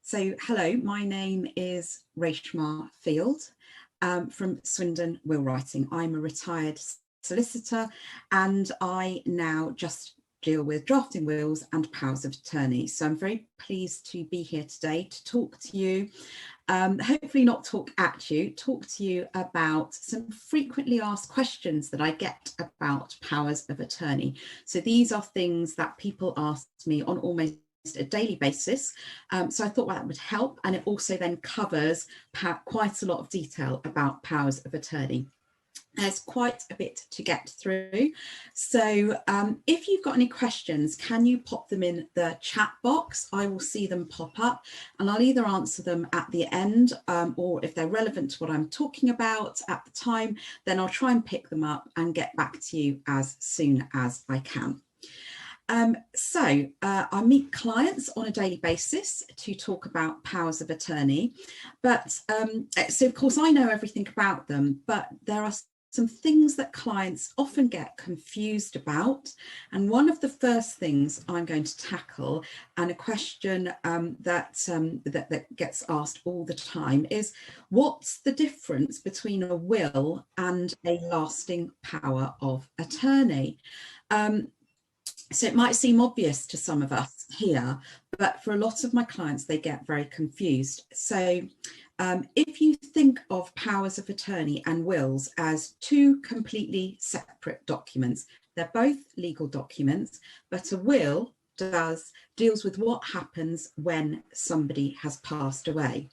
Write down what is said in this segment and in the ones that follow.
So hello, my name is Reshma Field from Swindon Will Writing. I'm a retired solicitor and I now just deal with drafting wills and powers of attorney. So I'm very pleased to be here today to talk to you, hopefully not talk at you, talk to you about some frequently asked questions that I get about powers of attorney. So these are things that people ask me on almost a daily basis, so I thought that would help, and it also then covers quite a lot of detail about powers of attorney. There's quite a bit to get through, so if you've got any questions, can you pop them in the chat box? I will see them pop up and I'll either answer them at the end, or if they're relevant to what I'm talking about at the time, then I'll try and pick them up and get back to you as soon as I can. I meet clients on a daily basis to talk about powers of attorney, but so of course I know everything about them, but there are some things that clients often get confused about, and one of the first things I'm going to tackle, and a question that gets asked all the time, is what's the difference between a will and a lasting power of attorney? So it might seem obvious to some of us here, but for a lot of my clients, they get very confused. So if you think of powers of attorney and wills as two completely separate documents, they're both legal documents, but a will deals with what happens when somebody has passed away,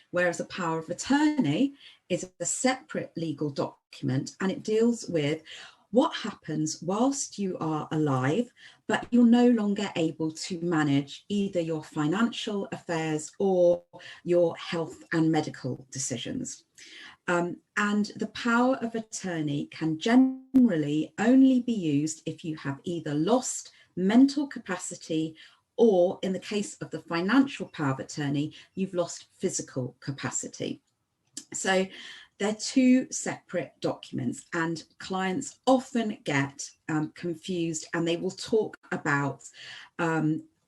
whereas a power of attorney is a separate legal document and it deals with what happens whilst you are alive, but you're no longer able to manage either your financial affairs or your health and medical decisions. And the power of attorney can generally only be used if you have either lost mental capacity or, in the case of the financial power of attorney, you've lost physical capacity. So they're two separate documents, and clients often get confused, and they will talk about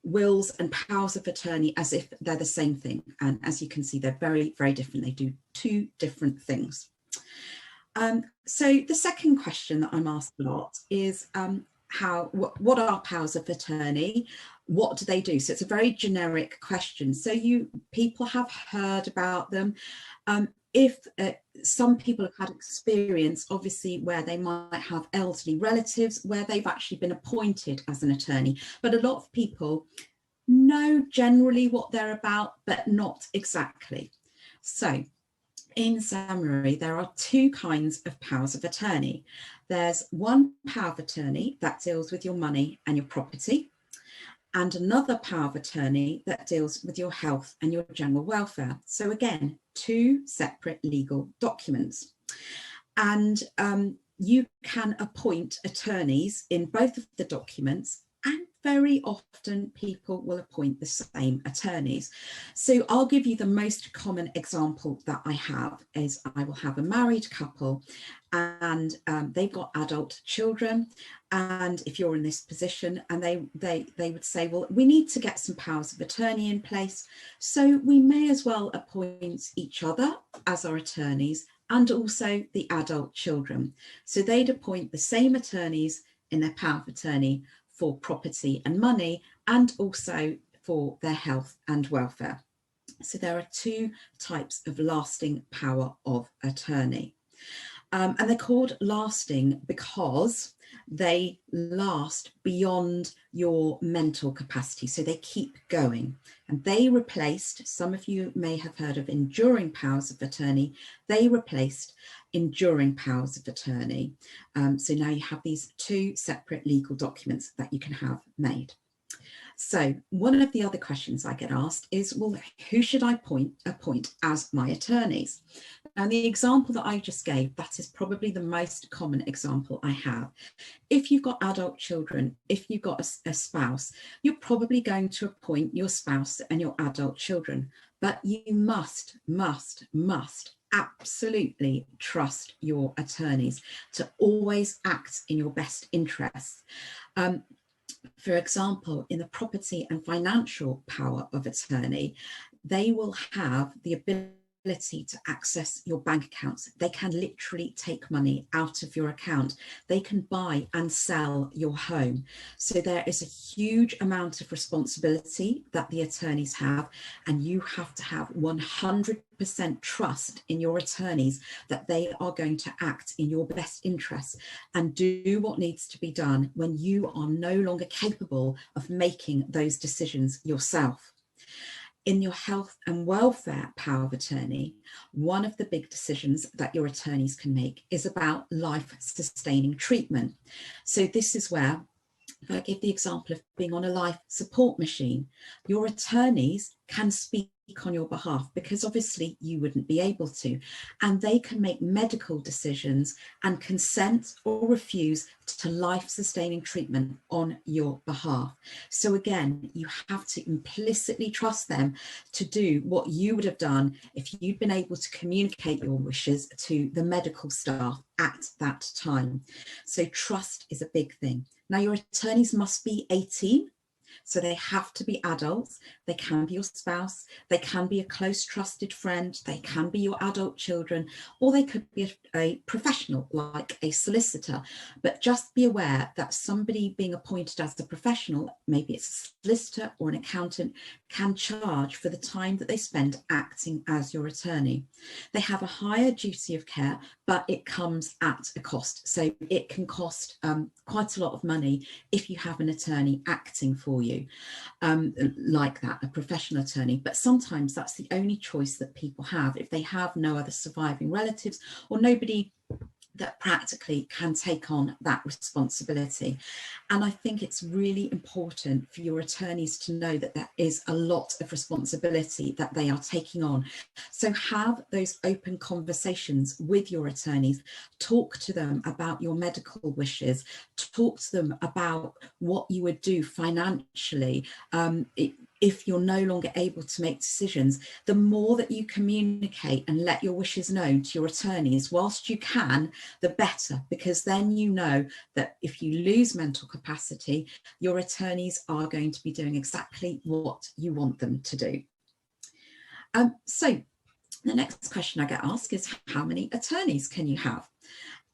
wills and powers of attorney as if they're the same thing. And as you can see, they're very, very different. They do two different things. So the second question that I'm asked a lot is what are powers of attorney? What do they do? So it's a very generic question. So people have heard about them. If some people have had experience, obviously, where they might have elderly relatives where they've actually been appointed as an attorney, but a lot of people know generally what they're about, but not exactly. So in summary, there are two kinds of powers of attorney. There's one power of attorney that deals with your money and your property, and another power of attorney that deals with your health and your general welfare. So again, two separate legal documents. And you can appoint attorneys in both of the documents, and very often people will appoint the same attorneys. So I'll give you the most common example that I have is I will have a married couple and they've got adult children. And if you're in this position, and they would say, well, we need to get some powers of attorney in place, so we may as well appoint each other as our attorneys and also the adult children. So they'd appoint the same attorneys in their power of attorney for property and money, and also for their health and welfare. So there are two types of lasting power of attorney. And they're called lasting because they last beyond your mental capacity. So they keep going. And they replaced, some of you may have heard of enduring powers of attorney, they replaced enduring powers of attorney. So now you have these two separate legal documents that you can have made. So one of the other questions I get asked is, well, who should I appoint as my attorneys? And the example that I just gave, that is probably the most common example I have. If you've got adult children, if you've got a spouse, you're probably going to appoint your spouse and your adult children, but you must absolutely trust your attorneys to always act in your best interests. For example, in the property and financial power of attorney, they will have the ability to access your bank accounts. They can literally take money out of your account. They can buy and sell your home. So there is a huge amount of responsibility that the attorneys have, and you have to have 100% trust in your attorneys that they are going to act in your best interest and do what needs to be done when you are no longer capable of making those decisions yourself. In your health and welfare power of attorney, one of the big decisions that your attorneys can make is about life-sustaining treatment. So this is where, if I give the example of being on a life support machine, your attorneys can speak on your behalf because obviously you wouldn't be able to, and they can make medical decisions and consent or refuse to life-sustaining treatment on your behalf. So again, you have to implicitly trust them to do what you would have done if you'd been able to communicate your wishes to the medical staff at that time. So trust is a big thing. Now, your attorneys must be 18. So they have to be adults. They can be your spouse, they can be a close trusted friend, they can be your adult children, or they could be a professional like a solicitor. But just be aware that somebody being appointed as a professional, maybe it's a solicitor or an accountant, can charge for the time that they spend acting as your attorney. They have a higher duty of care, but it comes at a cost. So it can cost quite a lot of money if you have an attorney acting for you, like that, a professional attorney. But sometimes that's the only choice that people have if they have no other surviving relatives or nobody that practically can take on that responsibility. And I think it's really important for your attorneys to know that there is a lot of responsibility that they are taking on. So have those open conversations with your attorneys, talk to them about your medical wishes, talk to them about what you would do financially, if you're no longer able to make decisions. The more that you communicate and let your wishes known to your attorneys whilst you can, the better, because then you know that if you lose mental capacity, your attorneys are going to be doing exactly what you want them to do. So the next question I get asked is, how many attorneys can you have?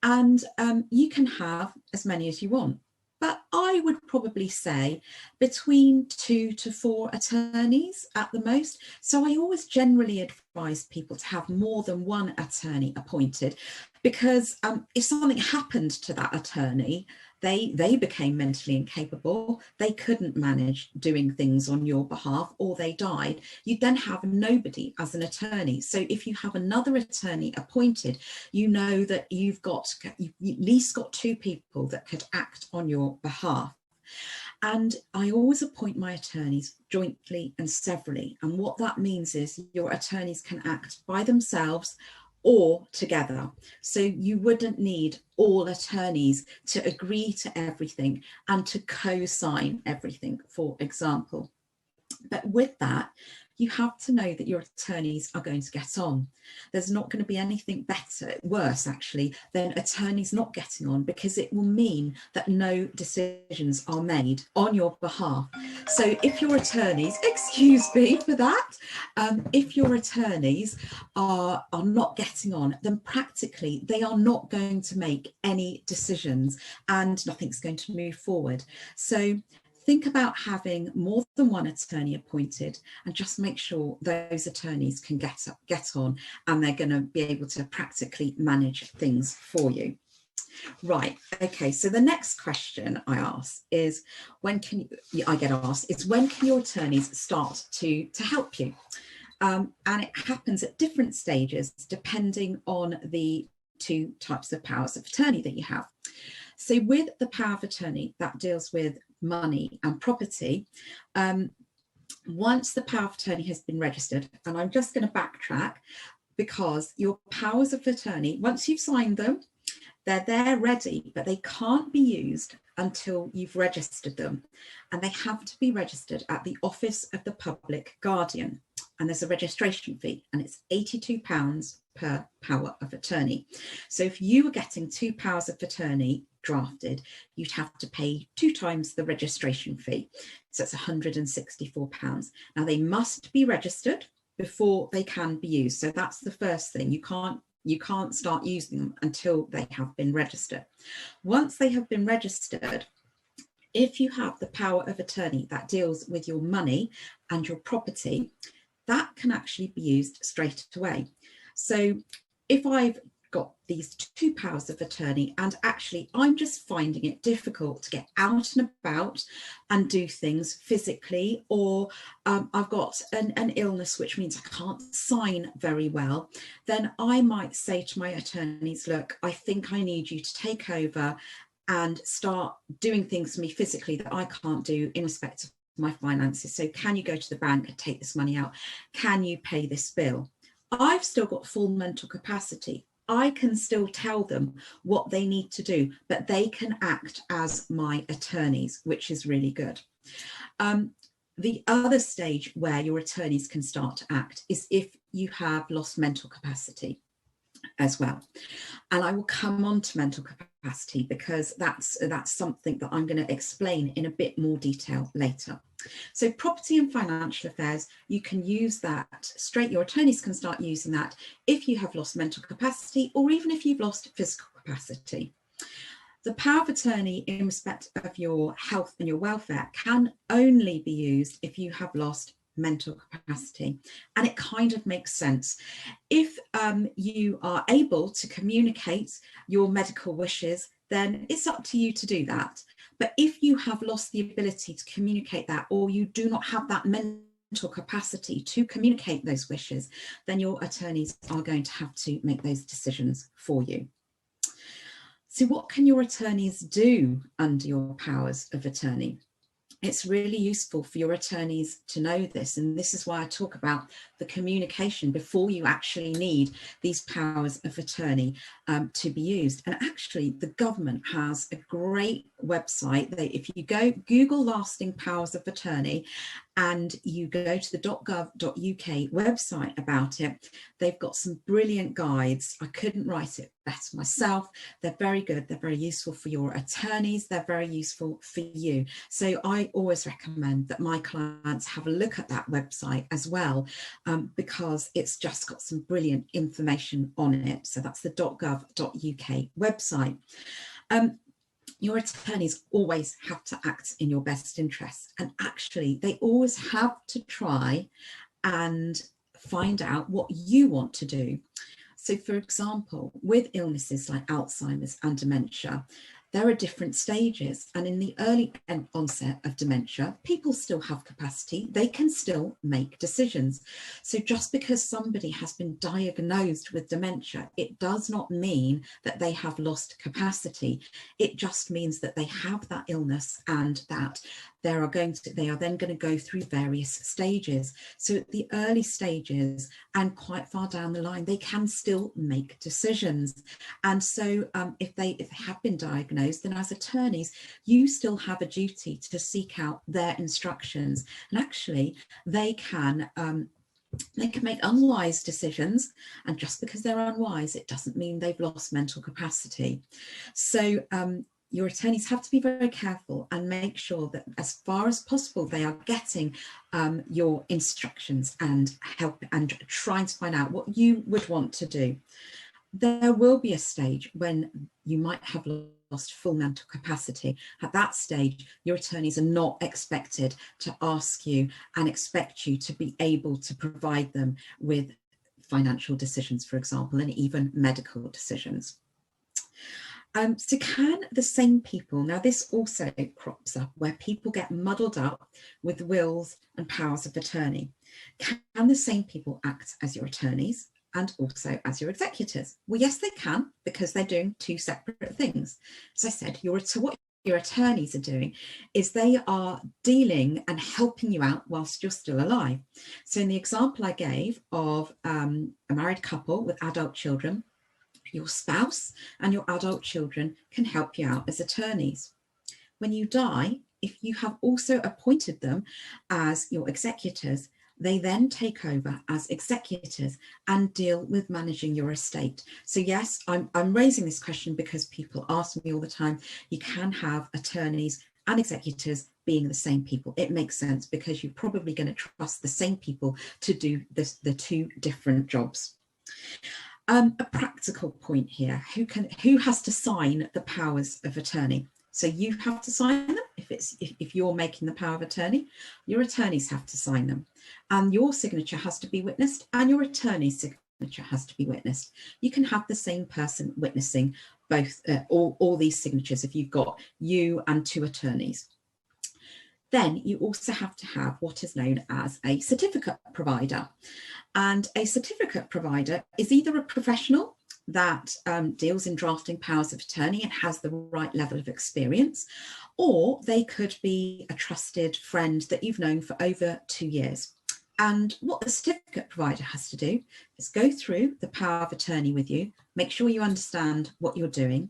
And you can have as many as you want. But I would probably say between 2 to 4 attorneys at the most. So I always generally advise people to have more than one attorney appointed, because if something happened to that attorney, they became mentally incapable, they couldn't manage doing things on your behalf, or they died, you'd then have nobody as an attorney. So if you have another attorney appointed, you know that you've at least got 2 people that could act on your behalf. And I always appoint my attorneys jointly and severally. And what that means is your attorneys can act by themselves or together. So you wouldn't need all attorneys to agree to everything and to co-sign everything, for example. But with that, you have to know that your attorneys are going to get on. There's not going to be anything worse actually, than attorneys not getting on, because it will mean that no decisions are made on your behalf. So if your attorneys, excuse me for that, if your attorneys are not getting on, then practically they are not going to make any decisions and nothing's going to move forward. So think about having more than one attorney appointed, and just make sure those attorneys can get on and they're going to be able to practically manage things for you. Right, okay, so the next question I ask is, when can your attorneys start to help you? And it happens at different stages depending on the 2 types of powers of attorney that you have. So with the power of attorney that deals with money and property, once the power of attorney has been registered, and I'm just going to backtrack, because your powers of attorney, once you've signed them, they're there ready, but they can't be used until you've registered them. And they have to be registered at the Office of the Public Guardian. And there's a registration fee, and it's £82 per power of attorney. So if you were getting 2 powers of attorney drafted, you'd have to pay 2 times the registration fee. So it's £164. Now they must be registered. before they can be used. So that's the first thing. You can't start using them until they have been registered. Once they have been registered, if you have the power of attorney that deals with your money and your property, that can actually be used straight away. So if I've got these two powers of attorney and actually I'm just finding it difficult to get out and about and do things physically, or I've got an illness which means I can't sign very well, then I might say to my attorneys, look, I think I need you to take over and start doing things for me physically that I can't do in respect of my finances. So can you go to the bank and take this money out? Can you pay this bill? I've still got full mental capacity. I can still tell them what they need to do, but they can act as my attorneys, which is really good. The other stage where your attorneys can start to act is if you have lost mental capacity as well. And I will come on to mental capacity because that's something that I'm going to explain in a bit more detail later. So property and financial affairs, you can use that straight. Your attorneys can start using that if you have lost mental capacity, or even if you've lost physical capacity. The power of attorney in respect of your health and your welfare can only be used if you have lost mental capacity, and it kind of makes sense. If you are able to communicate your medical wishes, then it's up to you to do that. But if you have lost the ability to communicate that, or you do not have that mental capacity to communicate those wishes, then your attorneys are going to have to make those decisions for you. So what can your attorneys do under your powers of attorney? It's really useful for your attorneys to know this, and this is why I talk about the communication before you actually need these powers of attorney to be used. And actually the government has a great website. If you go Google lasting powers of attorney and you go to the .gov.uk website about it, they've got some brilliant guides. I couldn't write it better myself. They're very good. They're very useful for your attorneys. They're very useful for you. So I always recommend that my clients have a look at that website as well, because it's just got some brilliant information on it. So that's the .gov.uk website. Your attorneys always have to act in your best interest, and actually they always have to try and find out what you want to do. So for example, with illnesses like Alzheimer's and dementia, there are different stages, and in the early onset of dementia, people still have capacity, they can still make decisions. So just because somebody has been diagnosed with dementia, it does not mean that they have lost capacity. It just means that they have that illness and that they are then going to go through various stages. So at the early stages and quite far down the line, they can still make decisions. And so if they have been diagnosed, then as attorneys, you still have a duty to seek out their instructions. And actually, they can make unwise decisions, and just because they're unwise, it doesn't mean they've lost mental capacity. So your attorneys have to be very careful and make sure that as far as possible they are getting your instructions and help and trying to find out what you would want to do. There will be a stage when you might have lost full mental capacity. At that stage, your attorneys are not expected to ask you and expect you to be able to provide them with financial decisions, for example, and even medical decisions. So can the same people, now this also crops up where people get muddled up with wills and powers of attorney. Can the same people act as your attorneys and also as your executors? Well, yes, they can, because they're doing two separate things. As I said, what your attorneys are doing is they are dealing and helping you out whilst you're still alive. So in the example I gave of a married couple with adult children, your spouse and your adult children can help you out as attorneys. When you die, if you have also appointed them as your executors, they then take over as executors and deal with managing your estate. So yes, I'm raising this question because people ask me all the time, you can have attorneys and executors being the same people. It makes sense because you're probably going to trust the same people to do the two different jobs. A practical point here, who has to sign the powers of attorney? So you have to sign them if you're making the power of attorney. Your attorneys have to sign them, and your signature has to be witnessed, and your attorney's signature has to be witnessed. You can have the same person witnessing both all these signatures if you've got you and two attorneys. Then you also have to have what is known as a certificate provider. And a certificate provider is either a professional that deals in drafting powers of attorney and has the right level of experience, or they could be a trusted friend that you've known for over 2 years. And what the certificate provider has to do is go through the power of attorney with you, make sure you understand what you're doing,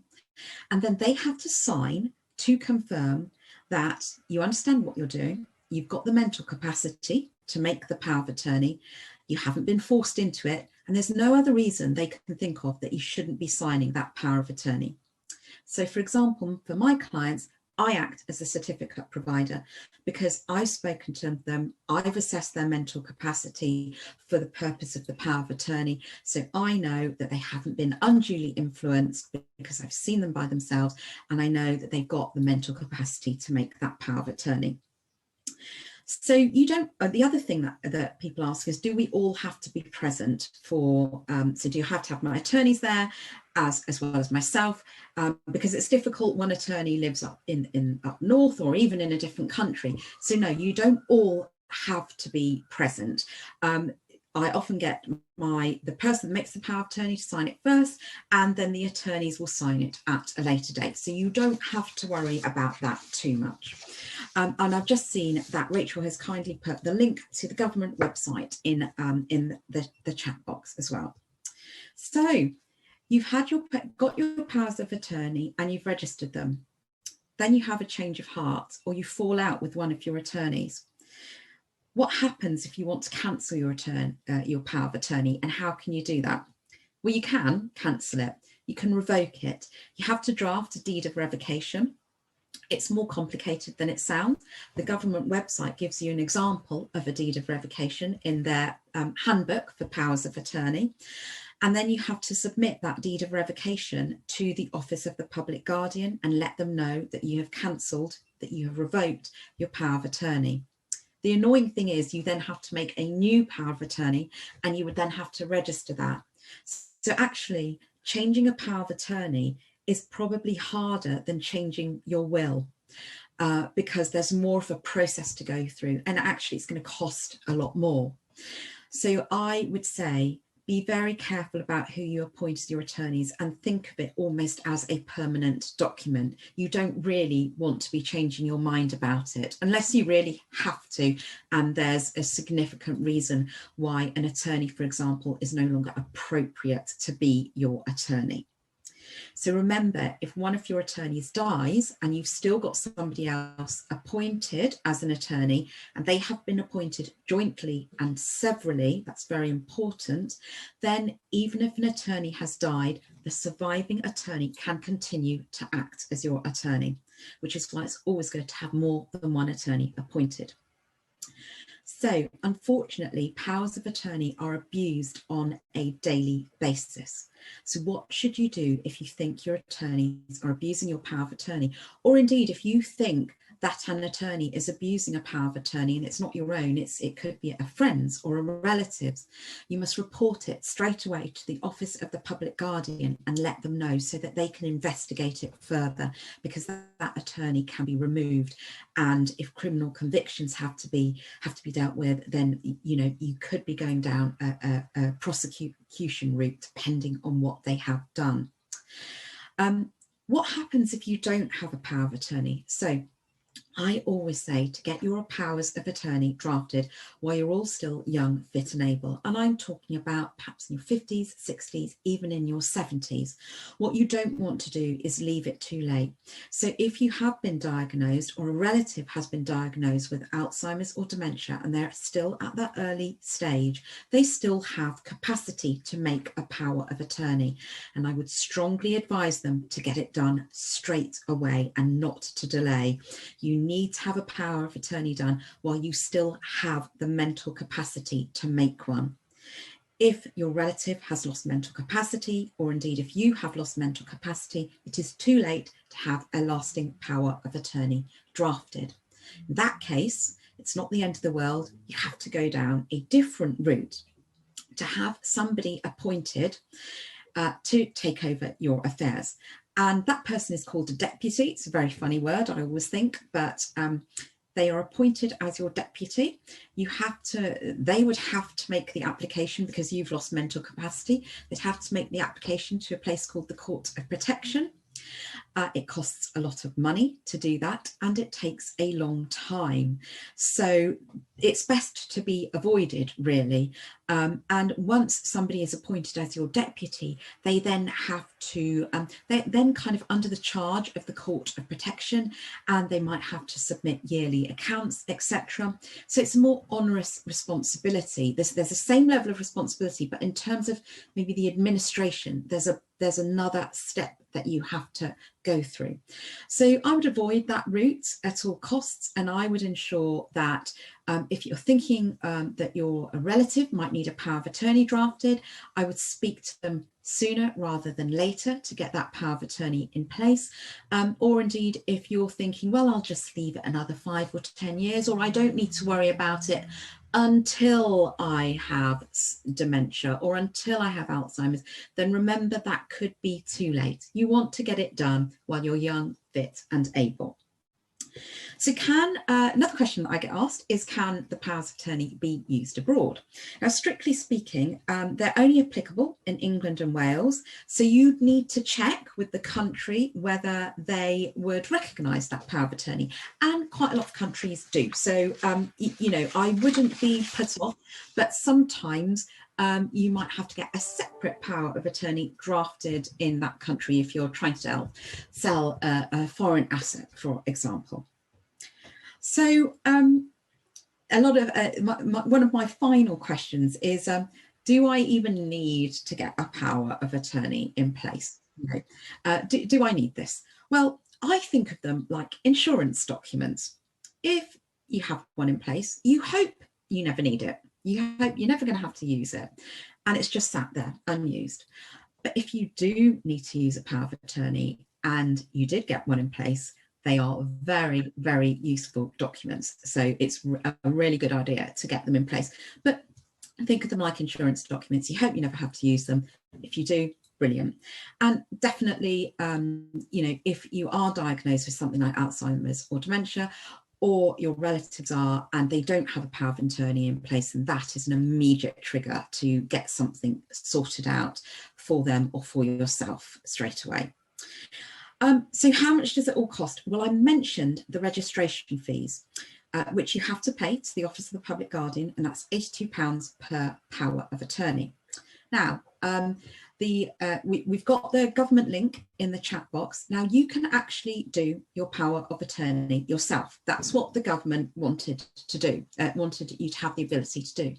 and then they have to sign to confirm that you understand what you're doing, you've got the mental capacity to make the power of attorney, you haven't been forced into it, and there's no other reason they can think of that you shouldn't be signing that power of attorney. So for example, for my clients, I act as a certificate provider because I've spoken to them, I've assessed their mental capacity for the purpose of the power of attorney. So I know that they haven't been unduly influenced because I've seen them by themselves, and I know that they've got the mental capacity to make that power of attorney. So you don't, the other thing that people ask is, do we all have to be present for, so do you have to have my attorneys there as well as myself? Because it's difficult, one attorney lives up up north or even in a different country. So no, you don't all have to be present. I often get the person that makes the power of attorney to sign it first, and then the attorneys will sign it at a later date. So you don't have to worry about that too much. And I've just seen that Rachel has kindly put the link to the government website in the chat box as well. So you've got your powers of attorney and you've registered them. Then you have a change of heart, or you fall out with one of your attorneys. What happens if you want to cancel your power of attorney, and how can you do that? Well, you can cancel it. You can revoke it. You have to draft a deed of revocation. It's more complicated than it sounds. The government website gives you an example of a deed of revocation in their handbook for powers of attorney. And then you have to submit that deed of revocation to the Office of the Public Guardian and let them know that you have cancelled, that you have revoked your power of attorney. The annoying thing is you then have to make a new power of attorney, and you would then have to register that. So actually changing a power of attorney is probably harder than changing your will, because there's more of a process to go through, and actually it's going to cost a lot more. So I would say be very careful about who you appoint as your attorneys, and think of it almost as a permanent document. You don't really want to be changing your mind about it unless you really have to, and there's a significant reason why an attorney, for example, is no longer appropriate to be your attorney. So remember, if one of your attorneys dies and you've still got somebody else appointed as an attorney, and they have been appointed jointly and severally, that's very important, then even if an attorney has died, the surviving attorney can continue to act as your attorney, which is why it's always good to have more than one attorney appointed. So unfortunately, powers of attorney are abused on a daily basis. So what should you do if you think your attorneys are abusing your power of attorney? Or indeed, if you think that an attorney is abusing a power of attorney and it's not your own, it could be a friend's or a relative's, you must report it straight away to the Office of the Public Guardian and let them know so that they can investigate it further, because that attorney can be removed. And if criminal convictions have to be dealt with, then you could be going down a prosecution route depending on what they have done. What happens if you don't have a power of attorney? So I always say to get your powers of attorney drafted while you're all still young, fit and able. And I'm talking about perhaps in your 50s, 60s, even in your 70s. What you don't want to do is leave it too late. So if you have been diagnosed, or a relative has been diagnosed with Alzheimer's or dementia, and they're still at that early stage, they still have capacity to make a power of attorney. And I would strongly advise them to get it done straight away and not to delay. You need to have a power of attorney done while you still have the mental capacity to make one. If your relative has lost mental capacity, or indeed if you have lost mental capacity, it is too late to have a lasting power of attorney drafted. In that case, it's not the end of the world. You have to go down a different route to have somebody appointed to take over your affairs. And that person is called a deputy. It's a very funny word, I always think, but they are appointed as your deputy. They would have to make the application because you've lost mental capacity. They'd have to make the application to a place called the Court of Protection. It costs a lot of money to do that, and it takes a long time. So it's best to be avoided, really. And once somebody is appointed as your deputy, they then have to, they're then kind of under the charge of the Court of Protection, and they might have to submit yearly accounts, etc. So it's a more onerous responsibility. There's the same level of responsibility, but in terms of maybe the administration, there's another step that you have to go through. So I would avoid that route at all costs, and I would ensure that if you're thinking that a relative might need a power of attorney drafted, I would speak to them sooner rather than later to get that power of attorney in place. Or indeed, if you're thinking, well, I'll just leave it another 5 or 10 years, or I don't need to worry about it until I have dementia or until I have Alzheimer's, then remember that could be too late. You want to get it done while you're young, fit and able. So another question that I get asked is, can the powers of attorney be used abroad? Now, strictly speaking, they're only applicable in England and Wales. So you'd need to check with the country whether they would recognise that power of attorney. And quite a lot of countries do. So, you know, I wouldn't be put off, but sometimes you might have to get a separate power of attorney drafted in that country if you're trying to sell a foreign asset, for example. So a lot of one of my final questions is, do I even need to get a power of attorney in place? You know, do I need this? Well, I think of them like insurance documents. If you have one in place, you hope you never need it. You hope you're never going to have to use it, and it's just sat there unused. But if you do need to use a power of attorney and you did get one in place, they are very, very useful documents. So it's a really good idea to get them in place. But think of them like insurance documents. You hope you never have to use them. If you do, brilliant. And definitely, you know, if you are diagnosed with something like Alzheimer's or dementia, or your relatives are, and they don't have a power of attorney in place, and that is an immediate trigger to get something sorted out for them or for yourself straight away. So how much does it all cost? Well, I mentioned the registration fees, which you have to pay to the Office of the Public Guardian, and that's £82 per power of attorney. Now, we've got the government link in the chat box. Now you can actually do your power of attorney yourself. That's what the government wanted to do, wanted you to have the ability to do.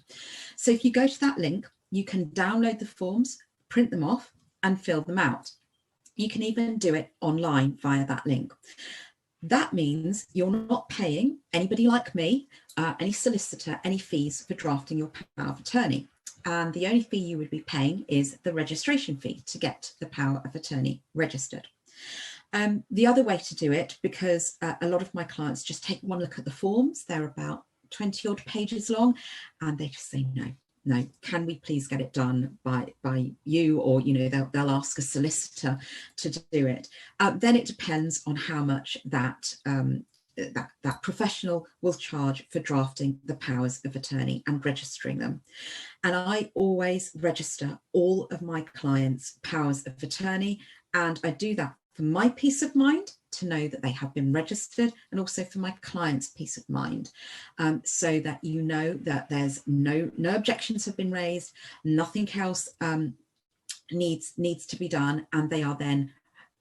So if you go to that link, you can download the forms, print them off and fill them out. You can even do it online via that link. That means you're not paying anybody like me, any solicitor, any fees for drafting your power of attorney. And the only fee you would be paying is the registration fee to get the power of attorney registered. The other way to do it, because a lot of my clients just take one look at the forms, they're about 20 odd pages long, and they just say, no, can we please get it done by you? Or, you know, they'll ask a solicitor to do it. Then it depends on how much that professional will charge for drafting the powers of attorney and registering them. And I always register all of my clients' powers of attorney, and I do that for my peace of mind to know that they have been registered, and also for my client's peace of mind, so that you know that there's no objections have been raised, nothing else needs to be done, and they are then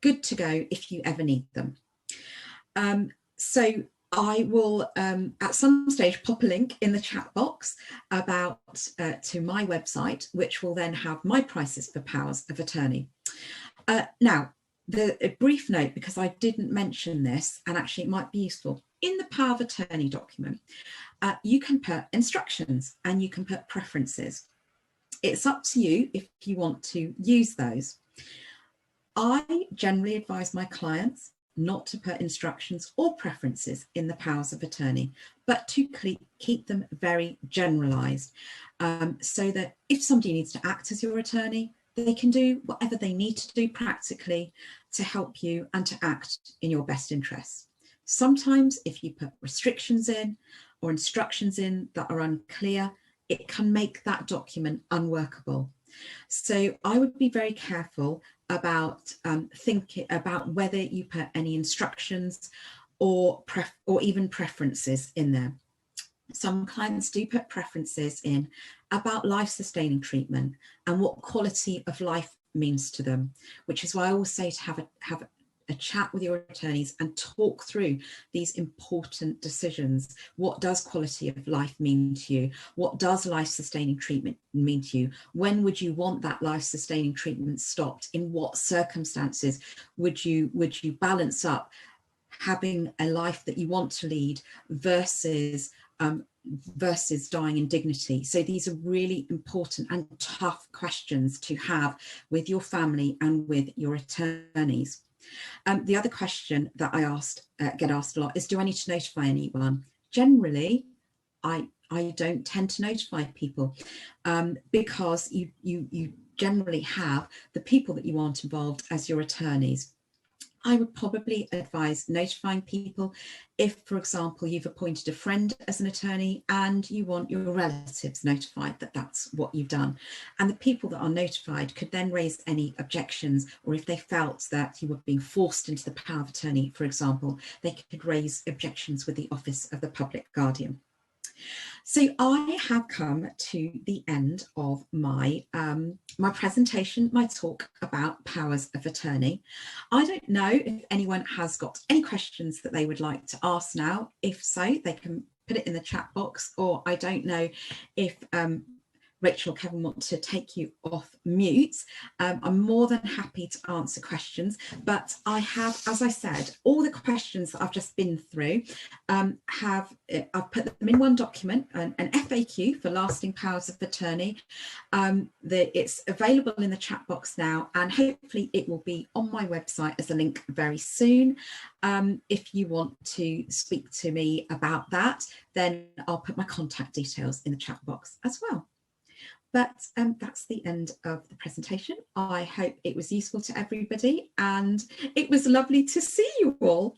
good to go if you ever need them. So I will at some stage pop a link in the chat box about to my website, which will then have my prices for powers of attorney. Now, a brief note, because I didn't mention this, and actually it might be useful. in the power of attorney document, you can put instructions and you can put preferences. It's up to you if you want to use those. I generally advise my clients not to put instructions or preferences in the powers of attorney, but to keep them very generalised, so that if somebody needs to act as your attorney, they can do whatever they need to do practically to help you and to act in your best interests. Sometimes if you put restrictions in or instructions in that are unclear, it can make that document unworkable. So I would be very careful about thinking about whether you put any instructions or even preferences in there. Some clients do put preferences in about life-sustaining treatment and what quality of life means to them, which is why I always say to have a chat with your attorneys and talk through these important decisions. What does quality of life mean to you? What does life-sustaining treatment mean to you? When would you want that life-sustaining treatment stopped? In what circumstances would you balance up having a life that you want to lead versus dying in dignity? So these are really important and tough questions to have with your family and with your attorneys. The other question that I get asked a lot is, do I need to notify anyone? Generally, I don't tend to notify people because you generally have the people that you want involved as your attorneys. I would probably advise notifying people if, for example, you've appointed a friend as an attorney and you want your relatives notified that that's what you've done. And the people that are notified could then raise any objections, or if they felt that you were being forced into the power of attorney, for example, they could raise objections with the Office of the Public Guardian. So I have come to the end of my my presentation, my talk about powers of attorney. I don't know if anyone has got any questions that they would like to ask now. If so, they can put it in the chat box, or I don't know if Rachel or Kevin want to take you off mute. I'm more than happy to answer questions, but I have, as I said, all the questions that I've just been through, I've put them in one document, an FAQ for lasting powers of attorney. It's available in the chat box now, and hopefully it will be on my website as a link very soon. If you want to speak to me about that, then I'll put my contact details in the chat box as well. But that's the end of the presentation. I hope it was useful to everybody, and it was lovely to see you all.